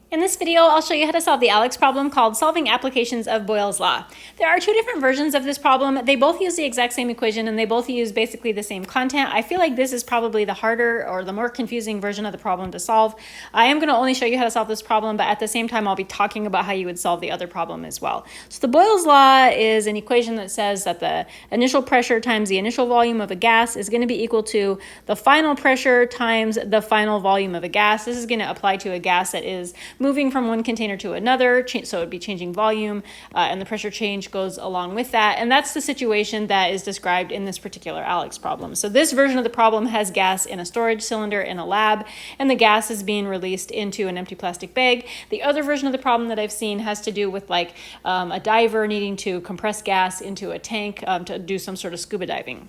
In this video, I'll show you how to solve the ALEKS problem called Solving Applications of Boyle's Law. There are two different versions of this problem. They both use the exact same equation and they both use basically the same content. I feel like this is probably the harder or the more confusing version of the problem to solve. I am going to only show you how to solve this problem, but at the same time, I'll be talking about how you would solve the other problem as well. So the Boyle's Law is an equation that says that the initial pressure times the initial volume of a gas is going to be equal to the final pressure times the final volume of a gas. This is going to apply to a gas that is moving from one container to another, so it would be changing volume, and the pressure change goes along with that. And that's the situation that is described in this particular ALEKS problem. So this version of the problem has gas in a storage cylinder in a lab, and the gas is being released into an empty plastic bag. The other version of the problem that I've seen has to do with like a diver needing to compress gas into a tank to do some sort of scuba diving.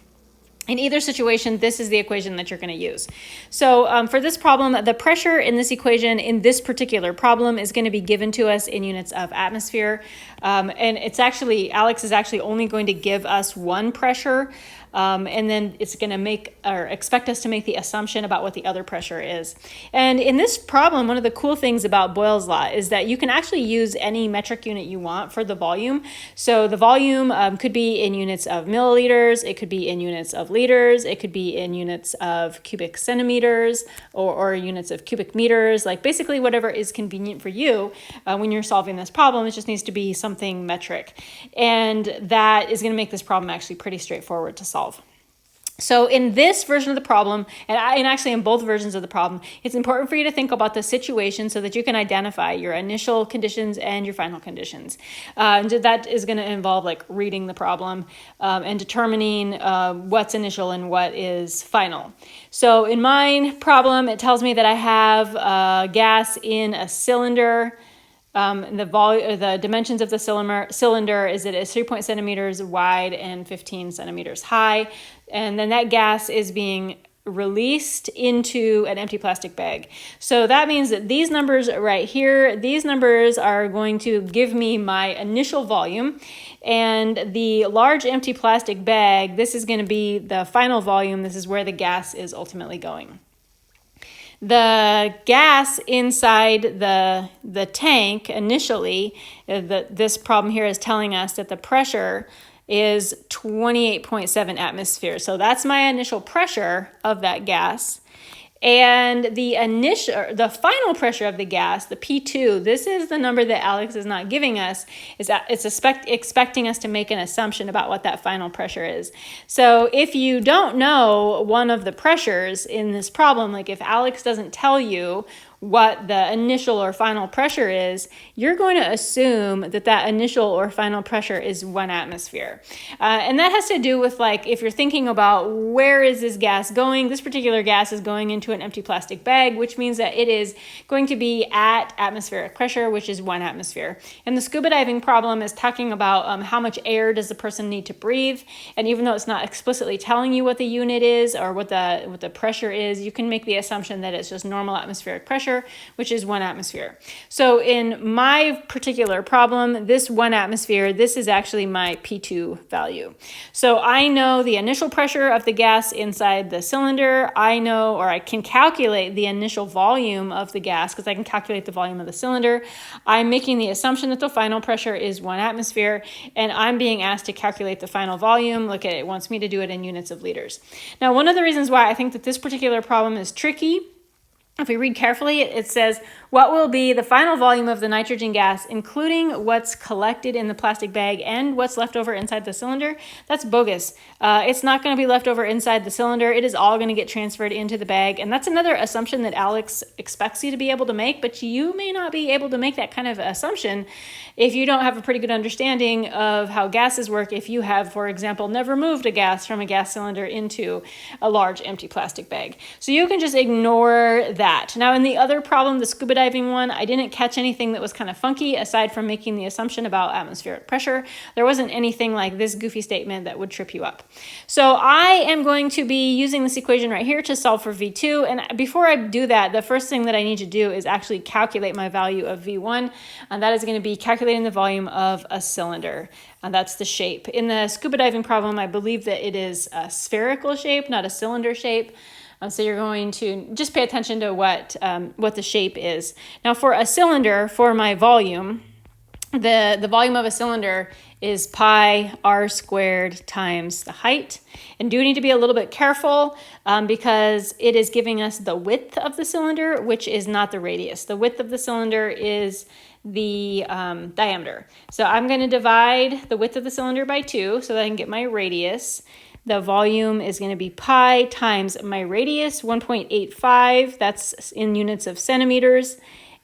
In either situation, this is the equation that you're going to use. So for this problem, the pressure in this equation in this particular problem is going to be given to us in units of atmosphere. And it's actually, ALEKS is actually only going to give us one pressure. And then it's going to make or expect us to make the assumption about what the other pressure is. And in this problem, one of the cool things about Boyle's Law is that you can actually use any metric unit you want for the volume. So the volume could be in units of milliliters, it could be in units of liters, it could be in units of cubic centimeters or units of cubic meters, like basically whatever is convenient for you when you're solving this problem. It just needs to be something metric. And that is going to make this problem actually pretty straightforward to solve. So in this version of the problem, and actually in both versions of the problem, it's important for you to think about the situation so that you can identify your initial conditions and your final conditions. That is going to involve like reading the problem and determining what's initial and what is final. So in my problem, it tells me that I have gas in a cylinder. The dimensions of the cylinder is that it's 3 centimeters wide and 15 centimeters high. And then that gas is being released into an empty plastic bag. So that means that these numbers right here, these numbers are going to give me my initial volume. And the large empty plastic bag, this is going to be the final volume. This is where the gas is ultimately going. The gas inside the tank initially, this problem here is telling us that the pressure is 28.7 atmospheres. So that's my initial pressure of that gas. And the final pressure of the gas, the P2, this is the number that ALEKS is not giving us, is that it's expecting us to make an assumption about what that final pressure is. So if you don't know one of the pressures in this problem, like if ALEKS doesn't tell you what the initial or final pressure is, you're going to assume that that initial or final pressure is 1 atmosphere. And that has to do with like, if you're thinking about where is this gas going, this particular gas is going into an empty plastic bag, which means that it is going to be at atmospheric pressure, which is 1 atmosphere. And the scuba diving problem is talking about how much air does the person need to breathe. And even though it's not explicitly telling you what the unit is or what the pressure is, you can make the assumption that it's just normal atmospheric pressure, which is 1 atmosphere. So in my particular problem, this 1 atmosphere, this is actually my P2 value. So I know the initial pressure of the gas inside the cylinder. I know, or I can calculate the initial volume of the gas because I can calculate the volume of the cylinder. I'm making the assumption that the final pressure is 1 atmosphere, and I'm being asked to calculate the final volume. Look at it, it wants me to do it in units of liters. Now, one of the reasons why I think that this particular problem is tricky, if we read carefully, it says, what will be the final volume of the nitrogen gas, including what's collected in the plastic bag and what's left over inside the cylinder? That's bogus. It's not going to be left over inside the cylinder. It is all going to get transferred into the bag. And that's another assumption that ALEKS expects you to be able to make, but you may not be able to make that kind of assumption if you don't have a pretty good understanding of how gases work, if you have, for example, never moved a gas from a gas cylinder into a large empty plastic bag. So you can just ignore that. Now, in the other problem, the scuba diving one, I didn't catch anything that was kind of funky aside from making the assumption about atmospheric pressure. There wasn't anything like this goofy statement that would trip you up. So I am going to be using this equation right here to solve for V2. And before I do that, the first thing that I need to do is actually calculate my value of V1. And that is going to be calculating the volume of a cylinder. And that's the shape. In the scuba diving problem, I believe that it is a spherical shape, not a cylinder shape. So you're going to just pay attention to what the shape is. Now for a cylinder, for my volume, the volume of a cylinder is pi r squared times the height. And do need to be a little bit careful because it is giving us the width of the cylinder, which is not the radius. The width of the cylinder is the diameter. So I'm going to divide the width of the cylinder by 2 so that I can get my radius. The volume is going to be pi times my radius, 1.85. That's in units of centimeters.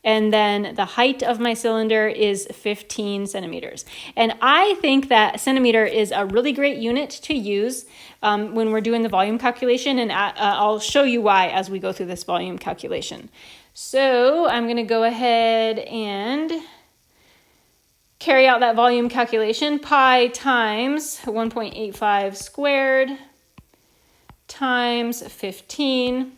And then the height of my cylinder is 15 centimeters. And I think that centimeter is a really great unit to use when we're doing the volume calculation. And I'll show you why as we go through this volume calculation. So I'm going to go ahead and carry out that volume calculation. Pi times 1.85 squared times 15.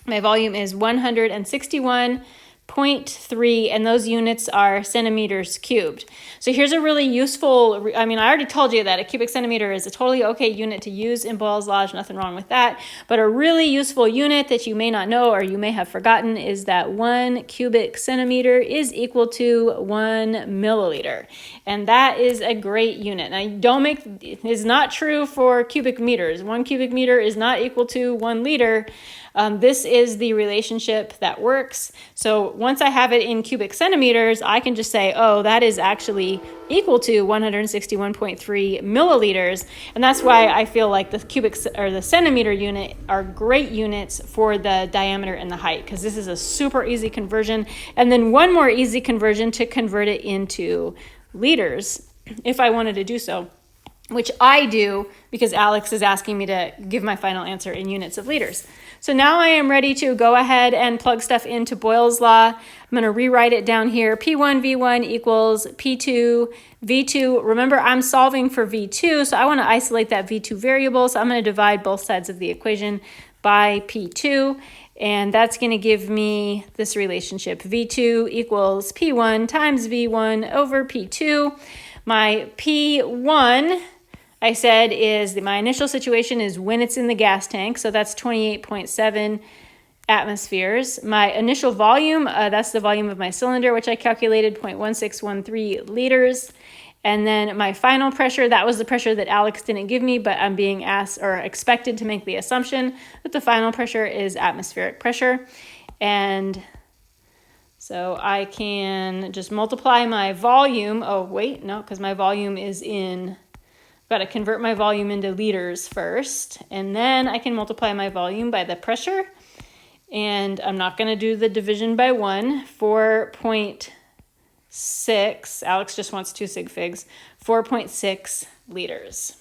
My volume is 161.3, and those units are centimeters cubed. So here's a really useful, I already told you that a cubic centimeter is a totally okay unit to use in Boyle's Law. There's nothing wrong with that. But a really useful unit that you may not know or you may have forgotten is that 1 cubic centimeter is equal to 1 milliliter. And that is a great unit. Now, it's not true for cubic meters. 1 cubic meter is not equal to 1 liter. This is the relationship that works. So once I have it in cubic centimeters, I can just say, oh, that is actually equal to 161.3 milliliters. And that's why I feel like the cubic or the centimeter unit are great units for the diameter and the height, because this is a super easy conversion. And then one more easy conversion to convert it into liters if I wanted to do so, which I do because ALEKS is asking me to give my final answer in units of liters. So now I am ready to go ahead and plug stuff into Boyle's Law. I'm going to rewrite it down here. P1 V1 equals P2 V2. Remember, I'm solving for V2, so I want to isolate that V2 variable. So I'm going to divide both sides of the equation by P2. And that's going to give me this relationship. V2 equals P1 times V1 over P2. My P1, I said, is my initial situation is when it's in the gas tank. So that's 28.7 atmospheres. My initial volume, that's the volume of my cylinder, which I calculated 0.1613 liters. And then my final pressure, that was the pressure that ALEKS didn't give me, but I'm being asked or expected to make the assumption that the final pressure is atmospheric pressure. And so I can just multiply my volume. Oh, wait, no, because my volume is in, I've got to convert my volume into liters first. And then I can multiply my volume by the pressure. And I'm not going to do the division by 1. 4.6, ALEKS just wants 2 sig figs, 4.6 liters.